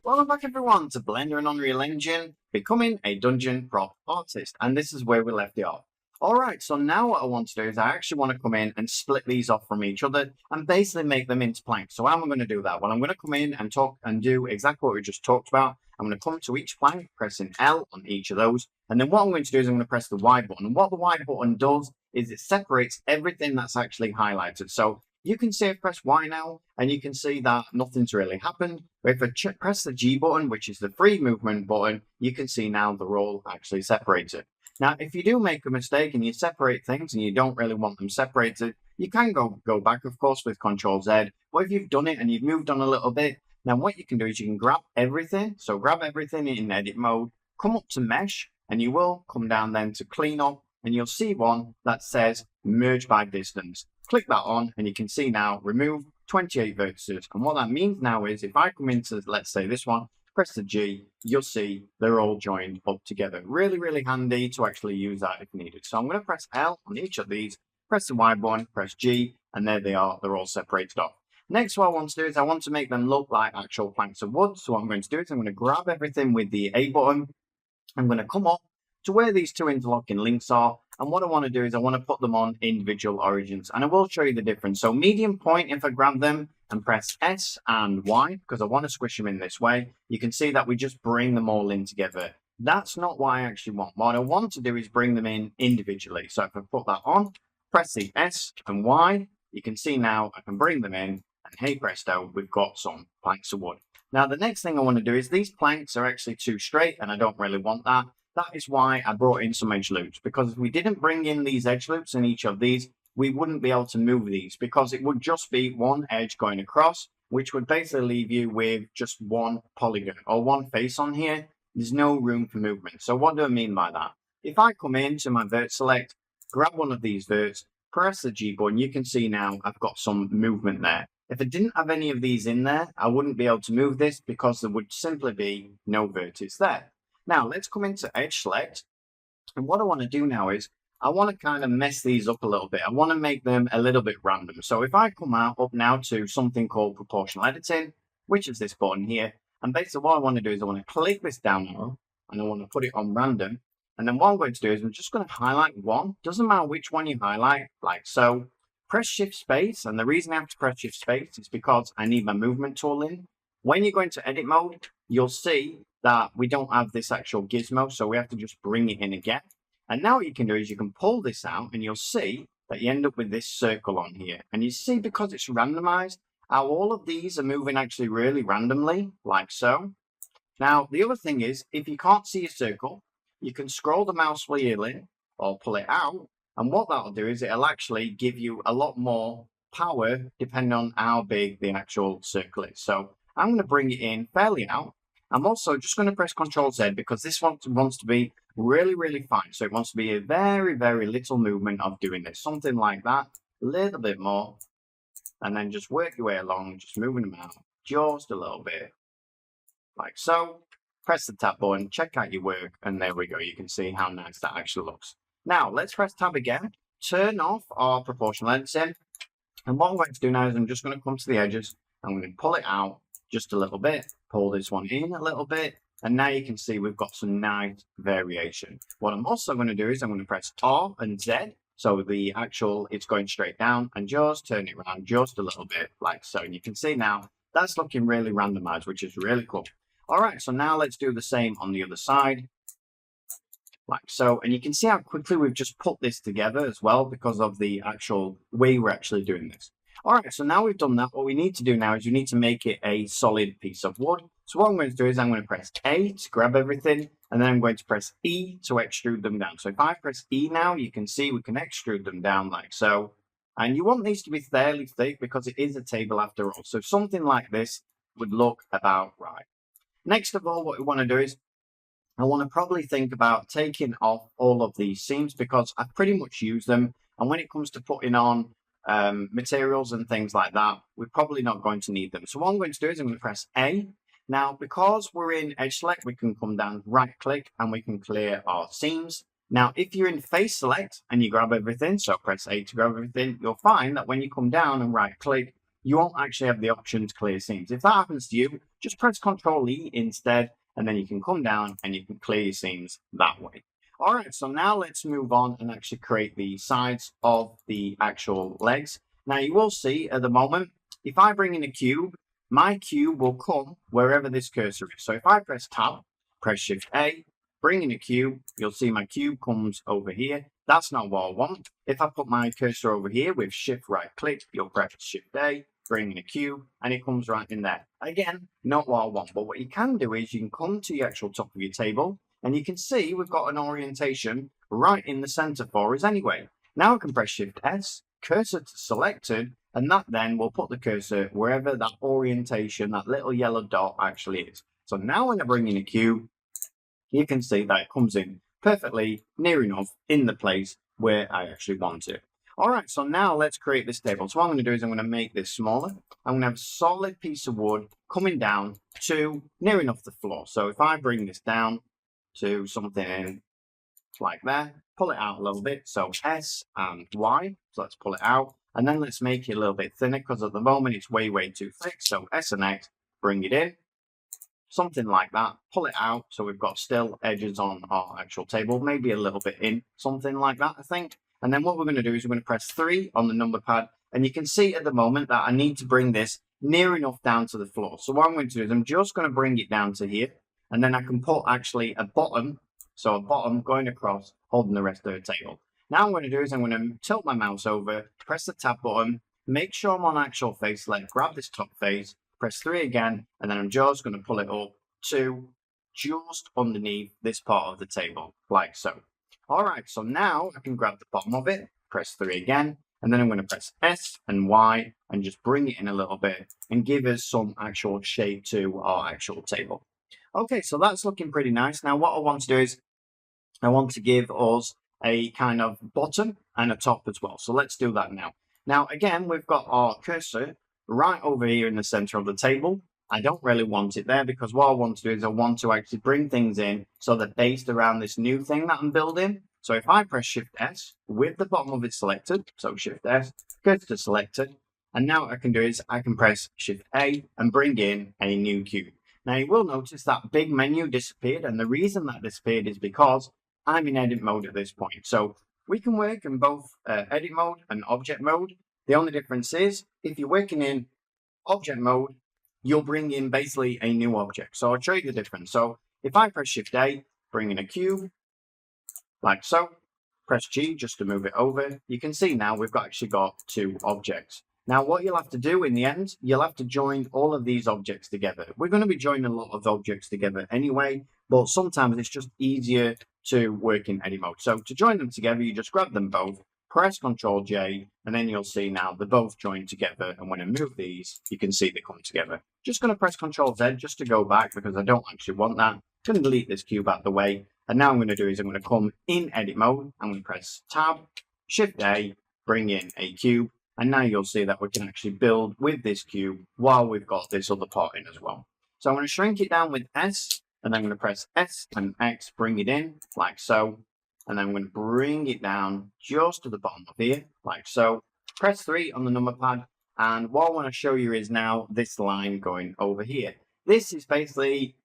Welcome back everyone to Blender and Unreal Engine, becoming a dungeon prop artist, and this is where we left it off. Alright, so now what I want to do is I actually want to come in and split these off from each other and basically make them into planks. So how am I going to do that? Well, I'm going to come in and talk and do exactly what we just talked about. I'm going to come to each plank, pressing L on each of those, and then what I'm going to do is I'm going to press the Y button. And what the Y button does is it separates everything that's actually highlighted. So you can see I press Y now, and you can see that nothing's really happened. But if I press the G button, which is the free movement button, you can see now they're all actually separated. Now, if you do make a mistake and you separate things and you don't really want them separated, you can go back, of course, with Control Z. But if you've done it and you've moved on a little bit, now what you can do is you can grab everything. So grab everything in edit mode, come up to mesh, and you will come down then to clean up, and you'll see one that says merge by distance. Click that on and you can see now remove 28 vertices. And what that means now is if I come into, let's say this one, press the G, you'll see they're all joined up together. Really, really handy to actually use that if needed. So I'm going to press L on each of these, press the Y button, press G, and there they are. They're all separated off. Next, what I want to do is I want to make them look like actual planks of wood. So what I'm going to do is I'm going to grab everything with the A button. I'm going to come up to where these two interlocking links are. And what I want to do is I want to put them on individual origins. And I will show you the difference. So medium point, if I grab them and press S and Y, because I want to squish them in this way, you can see that we just bring them all in together. That's not what I actually want. What I want to do is bring them in individually. So if I put that on, press the S and Y, you can see now I can bring them in. And hey presto, we've got some planks of wood. Now the next thing I want to do is these planks are actually too straight and I don't really want that. That is why I brought in some edge loops, because if we didn't bring in these edge loops in each of these, we wouldn't be able to move these because it would just be one edge going across, which would basically leave you with just one polygon or one face on here. There's no room for movement. So what do I mean by that? If I come into my vert select, grab one of these verts, press the G button, you can see now I've got some movement there. If I didn't have any of these in there, I wouldn't be able to move this because there would simply be no vertex there. Now, let's come into Edge Select. And what I want to do now is I want to kind of mess these up a little bit. I want to make them a little bit random. So if I come up now to something called Proportional Editing, which is this button here, and basically what I want to do is I want to click this down arrow and I want to put it on random. And then what I'm going to do is I'm just going to highlight one. Doesn't matter which one you highlight, like so. Press Shift Space, and the reason I have to press Shift Space is because I need my movement tool in. When you go into edit mode, you'll see that we don't have this actual gizmo, so we have to just bring it in again. And now what you can do is you can pull this out and you'll see that you end up with this circle on here. And you see, because it's randomized, how all of these are moving actually really randomly, like so. Now, the other thing is, if you can't see a circle, you can scroll the mouse wheel in or pull it out. And what that'll do is it'll actually give you a lot more power depending on how big the actual circle is. So I'm going to bring it in fairly out. I'm also just going to press Control Z because this one wants to be really, really fine. So it wants to be a very, very little movement of doing this. Something like that, a little bit more. And then just work your way along, just moving them out just a little bit. Like so. Press the tab button, check out your work, and there we go. You can see how nice that actually looks. Now, let's press tab again, turn off our proportional editing. And what I'm going to do now is I'm just going to come to the edges. I'm going to pull it out just a little bit, pull this one in a little bit. And now you can see we've got some nice variation. What I'm also going to do is I'm going to press R and Z. So the actual, it's going straight down and just turn it around just a little bit like so. And you can see now that's looking really randomized, which is really cool. All right, so now let's do the same on the other side. Like so, and you can see how quickly we've just put this together as well because of the actual way we're actually doing this. All right, so now we've done that, what we need to do now is you need to make it a solid piece of wood. So what I'm going to do is I'm going to press A to grab everything, and then I'm going to press E to extrude them down. So if I press E now, you can see we can extrude them down like so. And you want these to be fairly thick because it is a table after all. So something like this would look about right. Next of all, what we want to do is I want to probably think about taking off all of these seams because I've pretty much used them. And when it comes to putting on materials and things like that, we're probably not going to need them. So what I'm going to do is I'm going to press A. Now, because we're in Edge Select, we can come down, right click, and we can clear our seams. Now, if you're in Face Select and you grab everything, so press A to grab everything, you'll find that when you come down and right click, you won't actually have the option to clear seams. If that happens to you, just press Ctrl E instead, and then you can come down and you can clear your seams that way. All right, so now let's move on and actually create the sides of the actual legs. Now you will see at the moment, if I bring in a cube, my cube will come wherever this cursor is. So if I press Tab, press Shift A, bring in a cube, you'll see my cube comes over here. That's not what I want. If I put my cursor over here with Shift right click, you'll press Shift A, bring in a cube, and it comes right in there. Again, not what I want, but what you can do is you can come to the actual top of your table, and you can see we've got an orientation right in the center for us anyway. Now I can press Shift S, cursor to selected, and that then will put the cursor wherever that orientation, that little yellow dot actually is. So now when I bring in a cube, you can see that it comes in perfectly near enough in the place where I actually want it. All right, so now let's create this table. So what I'm going to do is I'm going to make this smaller. I'm going to have a solid piece of wood coming down to near enough the floor. So if I bring this down to something like that, pull it out a little bit. So S and Y, so let's pull it out. And then let's make it a little bit thinner because at the moment it's way too thick. So S and X, bring it in. Something like that, pull it out so we've got still edges on our actual table, maybe a little bit in, something like that, I think. And then what we're going to do is we're going to press 3 on the number pad, and you can see at the moment that I need to bring this near enough down to the floor. So what I'm going to do is I'm just going to bring it down to here, and then I can put actually a bottom, so a bottom going across, holding the rest of the table. Now what I'm going to do is I'm going to tilt my mouse over, press the tab button, make sure I'm on actual face select, grab this top face, press 3 again, and then I'm just going to pull it up to just underneath this part of the table, like so. All right, so now I can grab the bottom of it, press 3 again, and then I'm going to press S and Y and just bring it in a little bit and give us some actual shape to our actual table. Okay, so that's looking pretty nice. Now what I want to do is I want to give us a kind of bottom and a top as well. So let's do that now. Now, again, we've got our cursor right over here in the center of the table. I don't really want it there because what I want to do is I want to actually bring things in so they're based around this new thing that I'm building. So if I press Shift S with the bottom of it selected, so Shift S, cursor selected, and now what I can do is I can press Shift A and bring in a new cube. Now you will notice that big menu disappeared, and the reason that disappeared is because I'm in edit mode at this point. So we can work in both edit mode and object mode. The only difference is if you're working in object mode, you'll bring in basically a new object. So I'll show you the difference. So if I press Shift A, bring in a cube, like so, press G just to move it over, you can see now we've actually got 2 objects. Now what you'll have to do in the end, you'll have to join all of these objects together. We're going to be joining a lot of objects together anyway, but sometimes it's just easier to work in edit mode. So to join them together, you just grab them both, press Ctrl J, and then you'll see now they're both joined together. And when I move these, you can see they come together. Just going to press Ctrl Z just to go back because I don't actually want that. Going to delete this cube out of the way. And now I'm going to do is I'm going to come in edit mode. I'm going to press Tab, Shift A, bring in a cube. And now you'll see that we can actually build with this cube while we've got this other part in as well. So I'm going to shrink it down with S, and then I'm going to press S and X, bring it in like so. And then I'm going to bring it down just to the bottom of here, like so. Press 3 on the number pad. And what I want to show you is now this line going over here. This is basically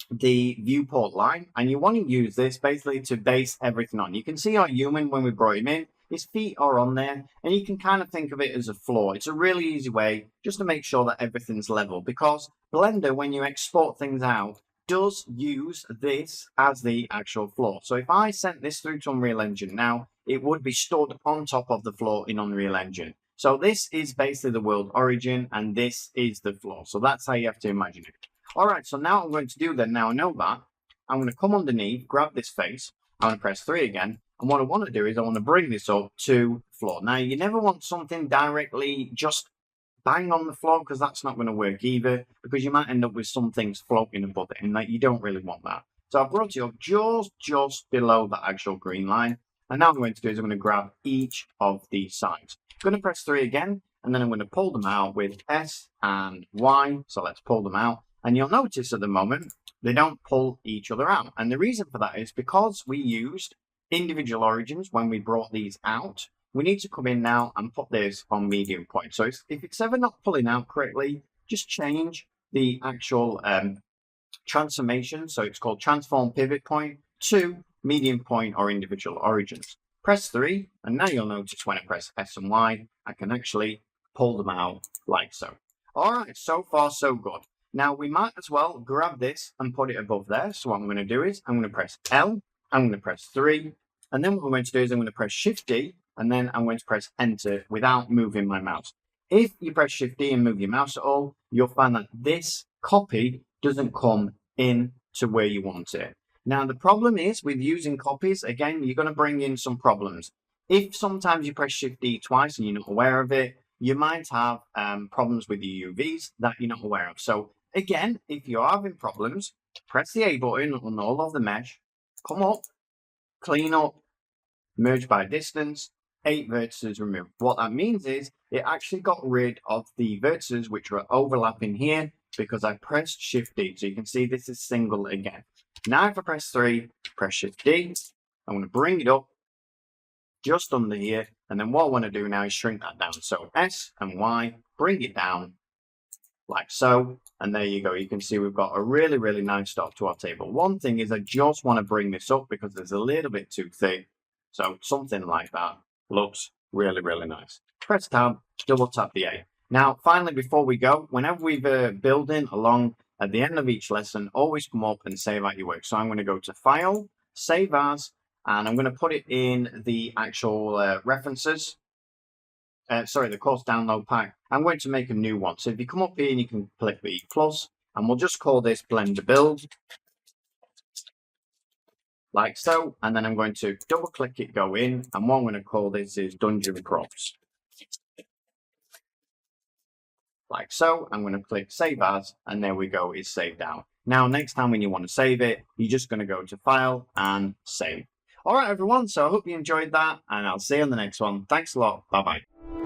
the viewport line, and you want to use this basically to base everything on. You can see our human when we brought him in, his feet are on there, and you can kind of think of it as a floor. It's a really easy way just to make sure that everything's level, because Blender, when you export things out, does use this as the actual floor. So if I sent this through to Unreal Engine now, it would be stored on top of the floor in Unreal Engine. So this is basically the world origin, and this is the floor. So that's how you have to imagine it. All right, so now what I'm going to do then, now I know that, I'm going to come underneath, grab this face, I'm going to press 3 again, and what I want to do is I want to bring this up to the floor. Now, you never want something directly just bang on the floor, because that's not going to work either, because you might end up with some things floating above it, and like, you don't really want that. So I've brought it up just below the actual green line, and now what I'm going to do is I'm going to grab each of these sides. I'm going to press 3 again, and then I'm going to pull them out with S and Y, so let's pull them out. And you'll notice at the moment, they don't pull each other out. And the reason for that is because we used individual origins when we brought these out. we need to come in now and put this on medium point. So if it's ever not pulling out correctly, just change the actual transformation. So it's called transform pivot point to medium point or individual origins. Press 3, and now you'll notice when I press S and Y, I can actually pull them out like so. All right, so far so good. Now we might as well grab this and put it above there. So what I'm going to do is I'm going to press L, I'm going to press 3, and then what I'm going to do is I'm going to press Shift D, and then I'm going to press Enter without moving my mouse. If you press Shift D and move your mouse at all, you'll find that this copy doesn't come in to where you want it. Now, the problem is with using copies, again, you're going to bring in some problems. If sometimes you press Shift D twice and you're not aware of it, you might have problems with your UVs that you're not aware of. So again, if you're having problems, press the A button on all of the mesh, come up, clean up, merge by distance, 8 vertices removed. What that means is it actually got rid of the vertices which were overlapping here because I pressed Shift D. So you can see this is single again. Now if I press 3, press Shift D, I'm going to bring it up just under here. And then what I want to do now is shrink that down. So S and Y, bring it down like so. And there you go. You can see we've got a really, really nice start to our table. One thing is I just want to bring this up because it's a little bit too thick. So something like that looks really, really nice. Press Tab, double tap the A. Now, finally, before we go, whenever we're building along at the end of each lesson, always come up and save out your work. So I'm going to go to File, Save As, and I'm going to put it in the actual references. The course download pack. I'm going to make a new one. So if you come up here and you can click the plus, and we'll just call this Blender Build. Like so, and then I'm going to double click it, go in, and what I'm going to call this is Dungeon Props. Like so, I'm going to click Save As, and there we go, it's saved down. Now, next time when you want to save it, you're just going to go to File and Save. All right, everyone, so I hope you enjoyed that, and I'll see you on the next one. Thanks a lot. Bye-bye.